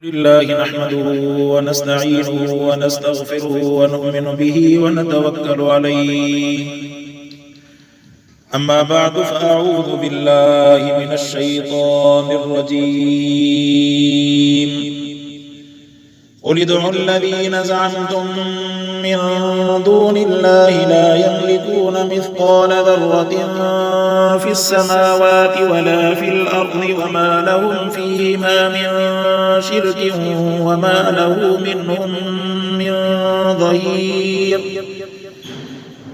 لله نحمده ونستعينه ونستغفره ونؤمن به ونتوكل عليه. أما بعد فأعوذ بالله من الشيطان الرجيم. قل ادعوا الذين زعمتم من دون الله لا يملكون مثقال ذرة في السماوات ولا في الأرض وما لهم فيهما من شرك وما له منهم من ظهير.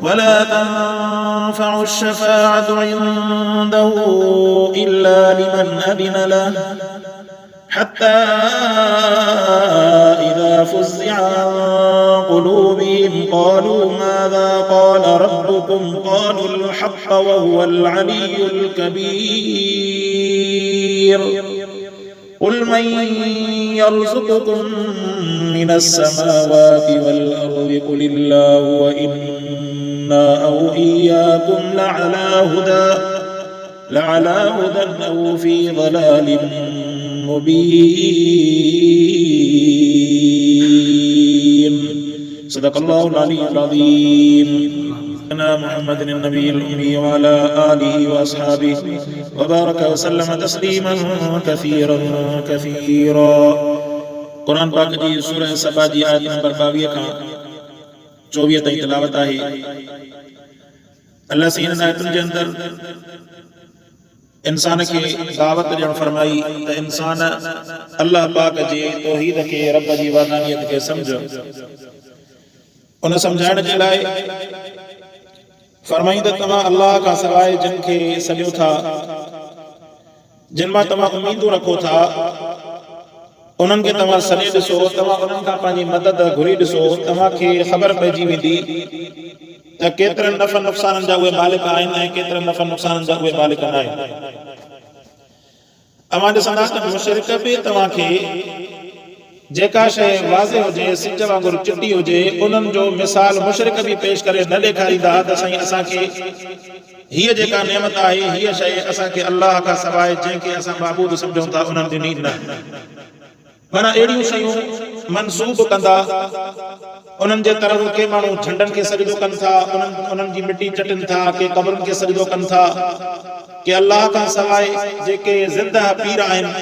ولا تنفع الشفاعة عنده إلا لمن أذن له حتى إذا فزع عن قلوبهم قالوا ماذا قال ربكم قالوا الحق وهو العلي الكبير. قل من يرزقكم من السماوات والأرض قل الله وإنا أو إياكم لعلى هدى أو في ضلال مبين. صدق الله العلي العظيم. محمد النبي الأمي وعلى آله وأصحابه وبارك وسلم تسليما كثيرا كثيرا. قرآن पाक जी सूरह सबा जी आयत नंबर 22 खां 24 ताईं तिलावत आहे. अल्लाह इन आयतुनि जे अंदर इंसान खे दावत ॾियण फरमाई त इंसान अल्लाह पाक जे तौहीद खे रब जी वहदानियत खे सम्झ. उन सम्झाइण जे लाइ फरमाई त तव्हां अल्लाह खां सवाइ जिन खे सॾियो था, जिन मां तव्हां उम्मीदूं रखो था, उन्हनि खे तव्हां सॾे ॾिसो, तव्हां उन्हनि खां पंहिंजी मदद घुरी ॾिसो. तव्हांखे ख़बर पइजी वेंदी त केतिरनि नफ़ा नुक़साननि जा उहे मालिक आहिनि ऐं केतिरनि नफ़ा नुक़साननि जा उहे मालिक न आहिनि. अवां ॾिसंदा त मुशरिक बि तव्हांखे जेका शइ वाज़े हुजे, सिज वांगुरु चिटी हुजे, उन्हनि जो मिसाल मुशरिक बि पेश करे न ॾेखारींदा त साईं असांखे हीअ जेका नेमत आहे, हीअ शइ असांखे अल्लाह खां सवाइ जंहिंखे असां माबूद सम्झूं था उन्हनि ॾिनी न. माना अहिड़ियूं शयूं मनसूब कंदा, उन्हनि जे तरफ़ के माण्हू झंडनि खे सजदो कनि था, उन्हनि जी मिटी चटनि था, के क़बरुनि खे सजदो कनि था, के अल्लाह खां सवाइ जेके ज़िंदह पीर आहिनि,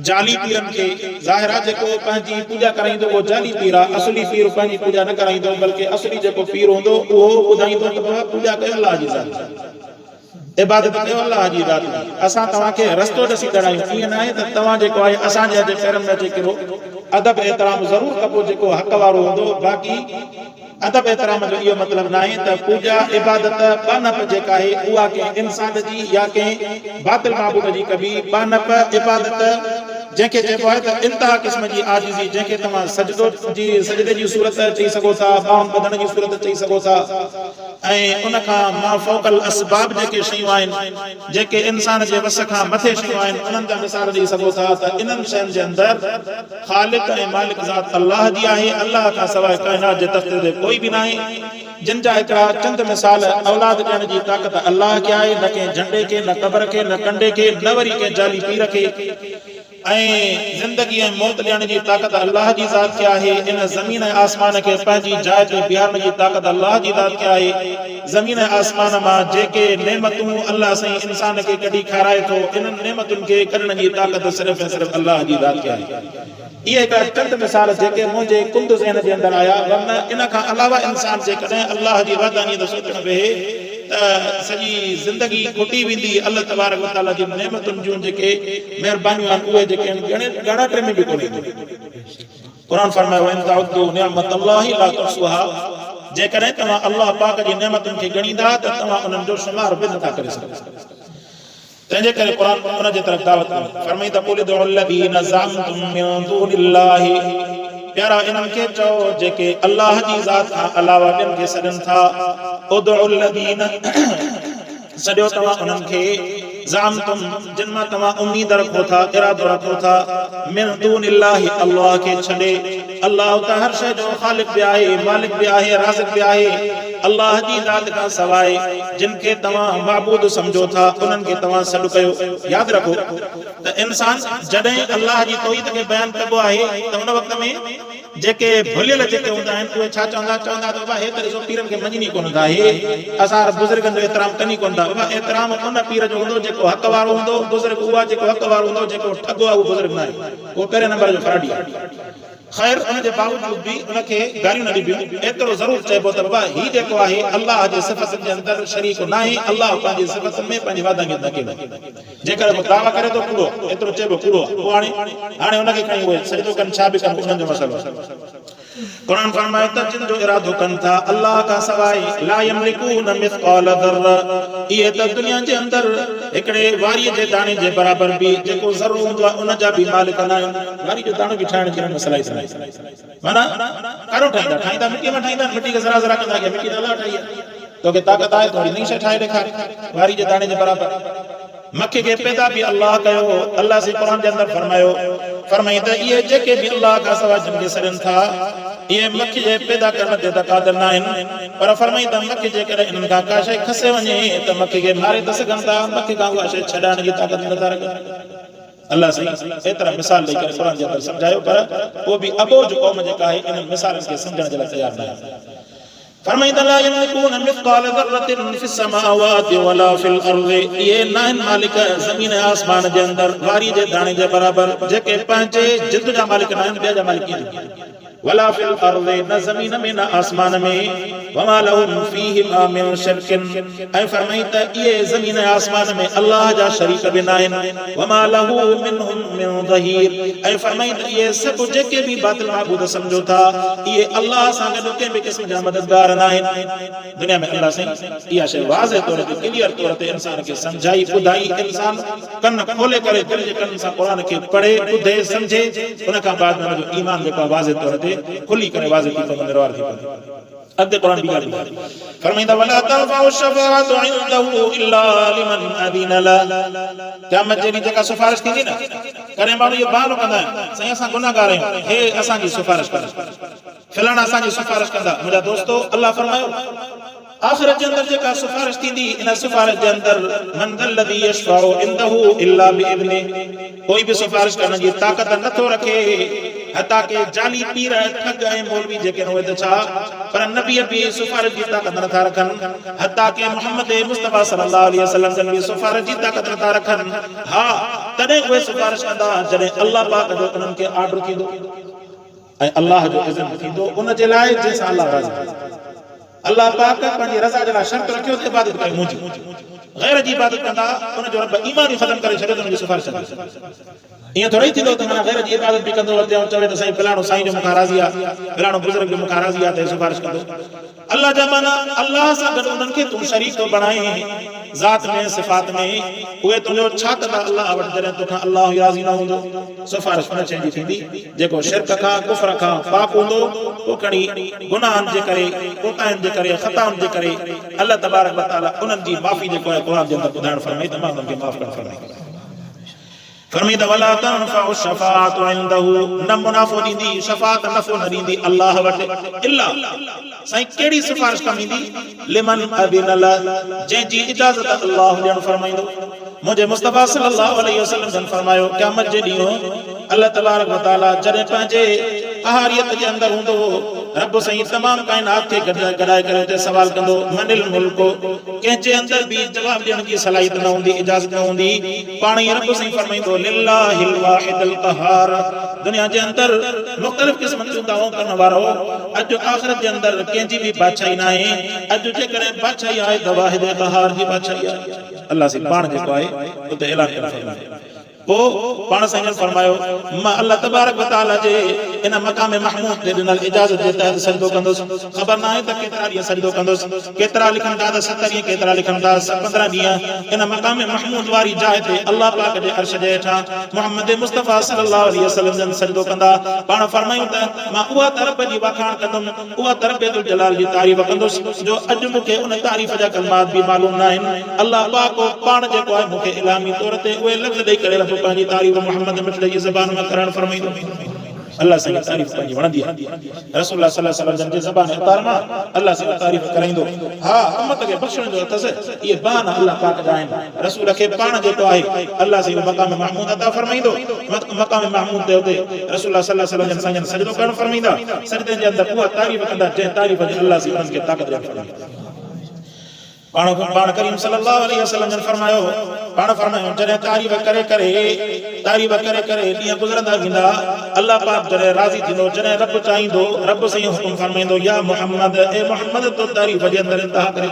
जाली पीरनि खे ज़ाहिर आहे जेको पंहिंजी पूॼा कराईंदो उहो जाली पीर आहे. असली पीर पंहिंजी पूॼा न कराईंदो, बल्कि असली जेको पीर हूंदो उहो ॿुधाईंदो त पूॼा कयो अल्लाह जी ज़ात, इबादत कयो अल्लाह जी ज़ात. असां तव्हांखे रस्तो ॾिसी करायूं. ईअं न आहे त तव्हां जेको आहे असांजे पेरनि में अची किरो. अदब एतिराम ज़रूरु कबो जेको हक़ वारो हूंदो. बाक़ी अदब एतिराम जो इहो मतिलबु न आहे त पूॼा इबादत बानप जेका आहे उहा कंहिं इंसान जी या कंहिं बातिल माबूद जी कबी. बानप इबादत जंहिंखे चइबो आहे त इंतिहा क़िस्म जी आजिज़ी, जंहिंखे तव्हां सजदे जी सूरत चई सघो था, ॿाहुनि ॿधण जी सूरत चई सघो था, ऐं उन खां माफ़ौक़ल असबाब जेके शयूं आहिनि, जेके इंसान जे वस खां मथे शयूं आहिनि, उन्हनि जा मिसाल ॾेई सघो था त इन्हनि शयुनि जे अंदरि ख़ालिक़ ऐं मालिक ज़ात अल्लाह जी आहे. अल्लाह खां सवाइ काइनात जे तख़्ते ते कोई बि न आहे. जिन जा हिकिड़ा चंद मिसाल, औलाद ॾियण जी ताक़त अल्लाह खे आहे, न कंहिं झंडे खे, न क़बर खे, न कंडे खे, न वरी कंहिं जाली पीर खे. ऐं ज़िंदगी ऐं मौत ॾियण जी ताक़त अल्लाह जी ज़ात खे आहे. इन ज़मीन ऐं आसमान खे पंहिंजी जाइ ते बीहारण जी ताक़त अल्लाह जी ज़ात खे आहे. ज़मीन ऐं आसमान मां जेके नेमतूं अल्लाह साईं इंसान खे कढी खाराए थो, इन्हनि नेमतुनि खे कढण जी ताक़त सिर्फ़ु ऐं सिर्फ़ु अल्लाह जी ज़ात खे आहे. इहे हिकिड़ा चंद मिसाल जेके मुंहिंजे कुंद ज़हन जे अंदरि आया. वरना इन खां अलावा इंसान जेकॾहिं अल्लाह जी वहदानियत सोचण वेहे त सॼी ज़िंदगी खुटी वेंदी. अल्लाह तबारक व तआला जी नेमतुनि जूं जेके महिरबानियूं आहिनि उहे जेके ॻणाटे में बि कोन्हे. क़ुरान फरमायो इन तअद्दू निअमतल्लाहि ला तुहसूहा. जेकॾहिं तव्हां अल्लाह पाक जी नेमतुनि खे ॻणींदा त तव्हां उन्हनि जो शुमार बि नथा करे सघो. तंहिंजे करे क़ुर उन जे तरफ़ दावत कयो. फरमाई त क़ुल उदउ लज़ीना ज़अमतुम मिन दूनिल्लाहि. प्यारा इन्हनि खे चओ जेके अल्लाह जी ज़ात खां अलावा ॿियनि खे सॾनि था. उदउ लज़ीना सॼो तव्हां उन्हनि खे ज़अमतुम जिन मां तव्हां उम्मीद रखो था, इरादो रखो था, मिन दूनिल्लाहि अल्लाह खे छॾे. अल्लाह त हर शइ जो ख़ालिक़ बि आहे, मालिक बि आहे, राज़िक़ बि आहे. अल्लाह जी ज़ात खां सवाइ जिन खे तव्हां माबूद समझो था उन्हनि खे तव्हां सॾु कयो। यादि रखो त इंसान जॾहिं अल्लाह जी तौहीद खे बयान कबो आहे त उन वक़्त में जेके भुलियल जेके हूंदा आहिनि उहे छा चवंदा त बाबा हे त ॾिसो पीरनि खे मञी कोन था, हे असां बुज़ुर्गनि जो एतिराम कनी कोन था। बाबा एतिराम उन पीर जो हूंदो जेको हक़ वारो हूंदो, बुज़ुर्ग उहा जेको हक़ वारो हूंदो, जेको ठॻो आहे उहो बुज़ुर्ग न आहे, उहो पहिरें नंबर जो फ्रॉडी आहे। ख़ैर उन जे बावजूद बि उनखे गारियूं न ॾिबियूं, एतिरो ज़रूर चइबो त बाबा हीउ जेको आहे अल्लाह जे सिफ़तनि जे अंदरि शरीक न आहे, अल्लाह पंहिंजी सिफ़तनि में पंहिंजी वादा खे न कयो। जेकर को दावा करे थो कूड़ो, एतिरो चइबो कूड़ो, पोइ हाणे उनखे खणी उहे सजदो कनि, छा बि कनि, उन्हनि जो मसइलो। कुरान फरमाए त जिन जो इरादो कनि था अल्लाह खां सवाइ ला यमलिकून मिस्क़ाल ज़र्रा, इहे त दुनिया जे अंदरि हिकिड़े वारीअ जे दाणे जे बराबरि बि जेको ज़रूर हूंदो आहे उन जा बि मालिक न आहिनि। वारी जो दाणो बि ठाहिण जी मसइला ई माना कारो ठाहींदा मिटी में ठाहींदा, मिटी खे ज़रा ज़रा कंदा कि मिटी अल्लाह ठाही आहे, तोखे ताक़त आहे थोरी नई शइ ठाहे ॾेखार वारी जे दाणे जे बराबरि। मखे खे पैदा भी अल्लाह कयो। अल्लाह से कुरान के अंदर फरमाई त ये जेके भी अल्लाह का सवा जिन के सरन था ये मखे जे पैदा करण ते तकादर ना आहिनि, पर फरमाई त मखे जे करे इन्हनि खां का शइ खसे वञे त मखे खे मारे त सघनि था, मखे खां उहा शइ छॾाइण जी ताक़त नथा रखनि। अल्लाह सही एतिरा मिसाल ॾेई करे कुरान जे अंदर सम्झायो, पर उहो बि अबोज क़ौम जेका आहे इन मिसालनि खे सम्झण जे लाइ तयार न आहे। फरमाई त ला यमलिकून मिस्क़ाल ज़र्रतिन फिस समावाति वला फिल अर्ज़, ये नाहिन मालिक ज़मीन आसमान जे अंदर वारी जे दाणे जे बराबरि, जेके पंहिंजे जिद जा मालिक न आहिनि, ॿिया जा मालिक आहिनि। वला फिल अर्ज़, न ज़मीन में न आसमान में, वमा लहुम फीहिमा मिन शिरकिन, ऐं फरमाई त इहे ज़मीन आसमान में अल्लाह जा शरीक बि न आहिनि। वमा लहू मिनहुम मिन ज़हीर, ऐं फरमाई त इहे सभु जेके बि बातिल माबूद समझो था इहे अल्लाह सां गॾु कंहिं बि क़िस्म जा मददगार न आहिनि। दुनिया में अल्लाह साईं इहा शइ वाज़े तौर ते क्लियर तौर ते इंसान खे सम्झाई ॿुधाई, इंसान कन खोले करे दिलि जे कन सां क़ुरान खे पढ़े ॿुधे सम्झे, उन खां बाद में उनजो ईमान जेको आहे वाज़े तौर ते खुली करे वाज़े थी पवंदो, निर्वार थी पवंदो। अधे कुरान बि ॻाल्हि फरमाईंदा वला तरफउ शफाअतु इंदहु इल्ला लिमन अदीन ला, क़यामत जे ॾींहुं जेका सिफारिश थींदी न, करे माण्हू इहो बहानो कंदा आहिनि साईं असां गुनाहगार आहियूं, हे असांजी सिफारिश कंदा, फलाणा असांजी सिफारिश कंदा। मुंहिंजा दोस्तो अल्लाह फरमायो आखिरत जे अंदर जेका सिफारिश थींदी, इन सिफारिश जे अंदर मन लदी यशफउ इंदहु इल्ला बिइज़्नि, कोई भी सिफारिश करण जी ताक़त नथो रखे, हता के जाली पीर ठग ऐं मौलवी जेके न उहे छा, पर नबी भी सिफारिश जी ताक़त नथा रखनि, हता के मोहम्मद मुस्तफा सल्लल्लाहु अलैहि वसल्लम जन भी सिफारिश जी ताक़त नथा रखनि। हा तॾहिं उहे सिफारिश कंदा जॾहिं अल्लाह पाक जो उन्हनि खे ऑर्डर थींदो ऐं अल्लाह जो इज़्न थींदो, उन जे लाइ जंहिंसां अल्लाह राज़ी। अल्लाह पाक पंहिंजी रज़ा जे लाइ शर्त रखियो त इबादत कयो मुंहिंजी, गैर जी इबादत कंदा उन जो रब ईमान ई ख़त्म करे छॾे त उनजी सिफारिश कंदा। ईअं थोरी थींदो त माना गैर जी इबादत बि कंदो ऐं चवे त साईं फलाणो साईं जो मूंखां राज़ी आहे, फलाणो बुज़ुर्ग जो मूंखां राज़ी आहे त सिफारिश कंदो। अल्लाह जा माना अल्लाह सां गॾु उन्हनि खे तूं शरीक थो बणाए ज़ात में सिफ़ात में, उहे तुंहिंजो छा कंदा अल्लाह वटि जॾहिं तोखां अल्लाह ई राज़ी न हूंदो। सिफारिश उन शइ जी थींदी जेको शिरक खां कुफ्र खां पाक हूंदो, पोइ खणी गुनाहनि जे करे कोताहिनि जे करे ख़ताउनि जे करे अल्लाह तबारक व तआला उन्हनि जी माफ़ी जेको आहे क़ुरान जे अंदरि ॿुधाइण फरमाई त मां उन्हनि खे माफ़ करणु फरमाई। फरमाई त वला तनफउ शफाअतु इंदहु, न मुनाफ़ो ॾींदी शफाअत नफ़ो न ॾींदी अल्लाह वटि इल्ला, साईं कहिड़ी सिफारिश कम ईंदी, लिमन अदिन ला, जंहिंजी इजाज़त अल्लाह ॾियणु फरमाईंदो। मुंहिंजे मुस्तफा सल्लल्लाहु अलैहि वसल्लम जन फरमायो क़यामत जे ॾींहुं अल्लाह तबारक व तआला जॾहिं पंहिंजे अहारियत जे अंदरि हूंदो, रब साईं तमाम काइनात खे गॾाए करे उते सवाल कंदो मनिल मुल्को, कंहिंजे अंदरि बि जवाब ॾियण जी सलाहियत न हूंदी, इजाज़त न हूंदी, पाण ई रब साईं फरमाईंदो लिल्लाहिल वाहिदिल क़हार, दुनिया जे अंदरि मुख़्तलिफ़ क़िस्मनि जूं दावो करण वारो अॼु आख़िरत जे अंदरि कंहिंजी बि बादशाही न आहे। अॼु जेकॾहिं बादशाही आहे त वाहिद क़हार जी बादशाही आहे। अल्लाह साईं पाण जेको आहे उते ऐलान करे फरमायो, पोइ पाण साईं फरमायो मां अल्लाह तबारक व तआला जे इन मक़ाम महमूद ते ॾिनल इजाज़त जे तहत सजदो कंदुसि। ख़बर न आहे त केतिरा ॾींहं सजदो कंदुसि, केतिरा लिखनि था त 70 ॾींहं, केतिरा लिखनि था 15 ॾींहं। इन मक़ाम महमूद वारी जाइ ते अल्लाह पाक जे अर्श जे हेठां मोहम्मद मुस्तफा सल्लल्लाहु अलैहि वसल्लम जन सजदो कंदा। पाण फरमायूं त मां उहा तरफ़ जी वाखाण कंदुमि, उहा तरफ़ जुल जलाल जी तारीफ़ कंदुसि जो अॼु मूंखे उन तारीफ़ जा कलमात बि मालूम न आहिनि। अल्लाह पाक पाण जेको आहे मूंखे इलामी तौर ते उहे लफ़्ज़ ॾेई करे पंहिंजी तारीफ़ मोहम्मद मिठड़े जी ज़बान में करण फरमाईंदो। अल्लाह से तारीफ़ पंहिंजी वणंदी आहे रसूलुल्लाह सल्लल्लाहु अलैहि वसल्लम जे ज़बान अतार मां अल्लाह से तारीफ़ कराईंदो हा उम्मत खे बख़्शण जो अथस ये बान अल्लाह पाक जा आहिनि रसूल खे पाण जेको आहे अल्लाह से मक़ाम महमूद अता फरमाईंदो मक़ाम महमूद ते उते रसूलुल्लाह सल्लल्लाहु अलैहि वसल्लम जन सजदो करण फरमाईंदा सजदे जे अंदर उहा तारीफ़ कंदा जंहिं तारीफ़ जे अल्लाह से उन्हनि खे ताक़त ॾियणी पाण करीम सल्लल्लाहु अलैहि वसल्लम जन फरमायो जॾहिं तारीफ़ करे करे ॾींहं गुज़रंदा वेंदा अल्लाह पाक जॾहिं राज़ी थींदो जॾहिं रब चाहींदो रब साईं हुकुम फरमाईंदो या मोहम्मद ए मोहम्मद तो तारीफ़ जे अंदर इंतहा करे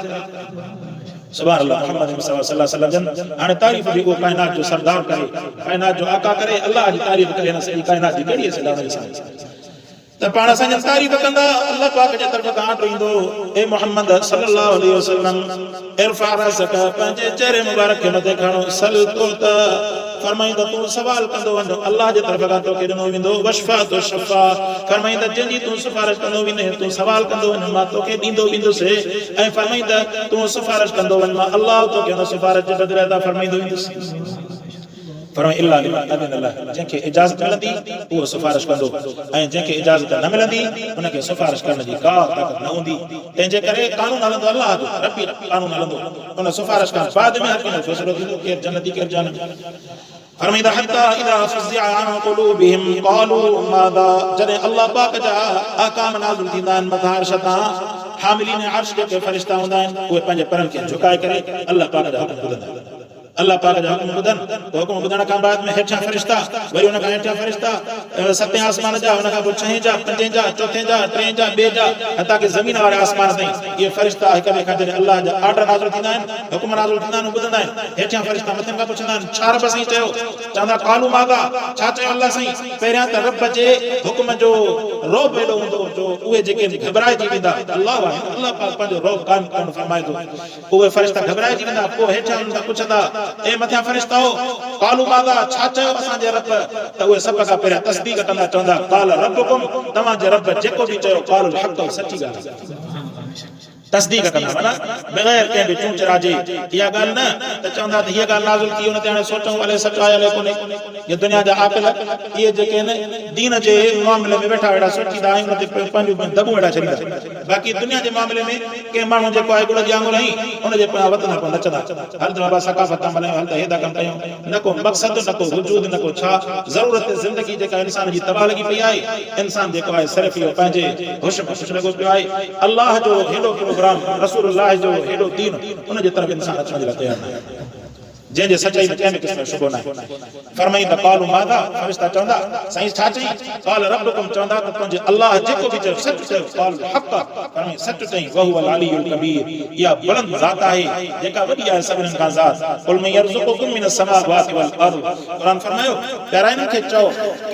सुभान अल्लाह मोहम्मद सल्लल्लाहु अलैहि वसल्लम जन हाणे तारीफ़ बि उहो काइनात जो सरदार करे काइनात जो आका करे अल्लाह जी तारीफ़ करे न सही काइनात जी कहिड़ी सलाह त पाण असांजी तारीफ़ कंदा अल्लाह पाक जे तरफ़ खां आर्डर ईंदो ए मोहम्मद सल्लल्लाहु अलैहि वसल्लम इरफा रसक पंहिंजे चेहरे मुबारक खे मथे खणो सल तो त फरमाईंदा तूं सवाल कंदो वञ अल्लाह जे तरफ़ खां तोखे ॾिनो वेंदो वशफा तो शफा फरमाईंदा जंहिंजी तूं सिफारिश कंदो वञे तूं सवाल कंदो वञ मां तोखे ॾींदो वेंदुसि ऐं फरमाईंदा तूं सिफारिश कंदो वञ मां अल्लाह तोखे हुन सिफारिश जे बदिले अता फरमाईंदो वेंदुसि फरमाए इल्ला लिमन अज़न अल्लाह जंहिंखे इजाज़त मिलंदी उहो सिफारिश कंदो ऐं जंहिंखे इजाज़त न मिलंदी उनखे सिफारिश करण जी का ताक़त न हूंदी तंहिंजे करे कानून हलंदो अल्लाह जो रबी कानून हलंदो उन सिफारिश खां बाद में हर कंहिं फ़ैसिलो थींदो केरु जन्नती केरु जहन्नमी फरमाईंदा हत्ता इज़ा फ़ुज़िअ अन क़ुलूबिहिम क़ालू माज़ा जॾहिं अल्लाह पाक जा अहकाम नाज़िल थींदा आहिनि मथां अर्श तां हामिलीन अर्श जेके फ़रिश्ता हूंदा आहिनि उहे पंहिंजे परनि खे झुकाए करे अल्लाह पाक जा हुकुम ॿुधंदा अल्लाह पाक जा हुकुम ॿुधनि हुकुम ॿुधण खां बाद में हेठां फ़रिश्ता वरी हुन खां हेठां फ़रिश्ता सतें आसमान जा हुन खां पोइ छहें जा पंजें जा चौथें जा टें जा ॿिए जा हता कि ज़मीन वारे आसमान ताईं इहे फ़रिश्ता हिक ॿिए खां जॾहिं अल्लाह जा आर्डर नाज़िल थींदा आहिनि हुकुम नाज़िल थींदा आहिनि ॿुधंदा आहिनि हेठां फ़रिश्ता मथां खां पुछंदा आहिनि छा रब साईं चयो चवंदा कालू मागा छा चयो अल्लाह साईं पहिरियां त रब जे हुकुम जो रोब एॾो हूंदो जो उहे जेके घबराइजी वेंदा अल्लाह अल्लाह पाक पंहिंजो रोब क़ाइम करणु फरमाए थो उहे फ़रिश्ता घबराइजी वेंदा पोइ हेठां हुननि खां पुछंदा ए मथियां फ़रिश्ता हो कालू मागा छा चयो असांजे रब त उहे सभ खां पहिरियां तस्दीक़ कंदा चवंदा काल रब्बुकुम तव्हांजे रब जेको बि चयो कालुल हक़ सची ॻाल्हि तस्दीक़ कंदा माना बग़ैर कंहिं बि चूं चराजे इहा ॻाल्हि न त चवंदा त हीअ ॻाल्हि नाज़िल थी हुन ते हाणे सोचूं भले सच आहे या कोन्हे ये दुनिया जा आक़िल इहे जेके आहिनि दीन जे मामले में वेठा वेठा सोचींदा आहियूं हुन ते पंहिंजूं दॿूं वेठा छॾींदा बाक़ी दुनिया जे मामले में कंहिं माण्हू जेको आहे गुड़ जी आङुर हई हुनजे पोयां वतन पोइ नचंदा हल त बाबा सकाफ़त था मल्हायूं हल त हेॾा कमु कयूं न को मक़सदु न को वजूद न को छा ज़रूरत ज़िंदगी जेका इंसान जी तबाह लॻी पई आहे इंसान जेको आहे सिर्फ़ु इहो पंहिंजे होश में कुझु लॻो पियो आहे अल्लाह जो हेॾो प्रोग्राम रसूलुल्लाह जो हेॾो दीन उन जे तरफ़ इंसान अचण जे लाइ तयारु न आहे जंहिंजे सचाई में कंहिं क़िस्म जो शुबो न आहे फरमाईंदा कालू मादा फ़रिश्ता चवंदा साईं छा चई काल रब्बुकुम चवंदा त तुंहिंजे अल्लाह जेको बि चयो सच चयो काल हक़ फरमाई सच चई वहुवल अलीयुल कबीर इहा बुलंद ज़ात आहे जेका वॾी आहे सभिनीनि खां ज़ात कुल में यरज़ुकुकुम मिनस समावाति वल अर्ज़ क़ुरान फरमायो प्याराइननि खे चओ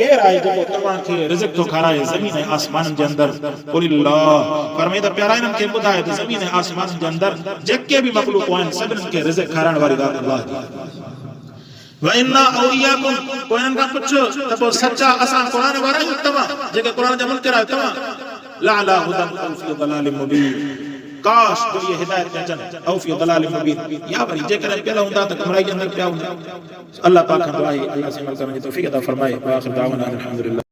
केरु आहे जेको तव्हांखे रिज़्क़ थो खाराए ज़मीन ऐं आसमाननि जे अंदरि कुलिल्लाह फरमाईंदा प्याराइननि खे ॿुधाए त ज़मीन ऐं आसमाननि जे अंदरि जेके बि मख़लूक़ आहिनि सभिनीनि खे रिज़्क़ खाराइण वारी ज़ात अल्लाह जी वइन्ना औलियाकुम कोइनन का पुछो त पोइ सच्चा असां क़ुरान वारा आहियूं तव्हां जेके क़ुरान जा मुनकर आहियो तव्हां ला ला हुदन फी दलालिम मुबीन काश जो ये हिदायत में अचनि औ फी दलालिम मुबीन या वरी जेकर पहिला हूंदा त गुमराही जे अंदर पिया हूंदा अल्लाह पाक खां दुआ आहे अल्लाह से अमल करण जी तौफीक अता फरमाए आखिर दावना अल्हम्दुलिल्लाह।